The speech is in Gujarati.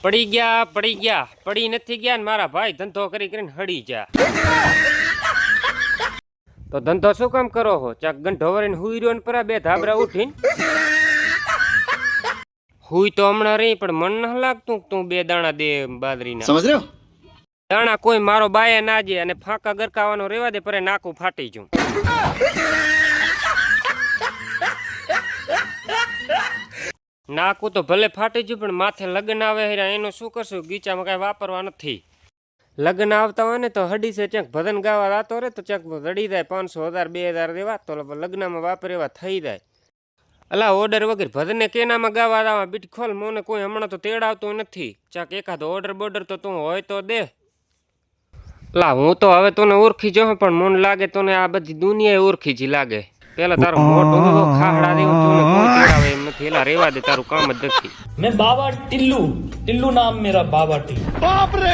પડી ગયા પડી નથી ગયા ને મારા ભાઈ ધંધો કરી કરીને હડી જા તો ધંધો શું કામ કરો હો? ચાક ગંઢો વરીને હુઈ રહ્યો ને પરા બે ધાબરા ઉઠીને હુઈ તો હમણાં રહી પણ મન ન લાગતું તું બે દાણા દે બાદરીના. સમજ રહ્યો? દાણા કોઈ મારો બાય ના જે અને ફાંકા ગરકાવાનો રેવા દે પરે નાકું ફાટી જઉં. નાકું તો ભલે ફાટી ગયું પણ માથે લગ્ન આવે હેરા એનું શું કરશું? ગીચામાં કઈ વાપરવા નથી. લગ્ન આવતા હોય ને તો હડી છે ચેક ભજન ગાવા રાતો રે તો ચેક રડી જાય 500 1000 2000 દેવા તો લગ્નમાં વાપરે એવા થઈ જાય. અલા ઓર્ડર વગર ભજને કેનામાં ગાવા આવા બીટ ખોલ મોને કોઈ હમણાં તો તેડાવતું નથી. ચાક એકાદો ઓર્ડર બોર્ડર તો તું હોય તો દે. લા હું તો હવે તને ઓળખી જાઉં પણ મને લાગે તને આ બધી દુનિયા ઓળખી જ લાગે. પેલા તારું મોટું તો ખાહડા દેવું તું કોઈ તેડાવે એમ નથી. એલા રેવા દે તારું કામ જ નથી. मैं बाबा टिल्लू टिल्लू नाम मेरा बाबा टिल्लू. बाप रे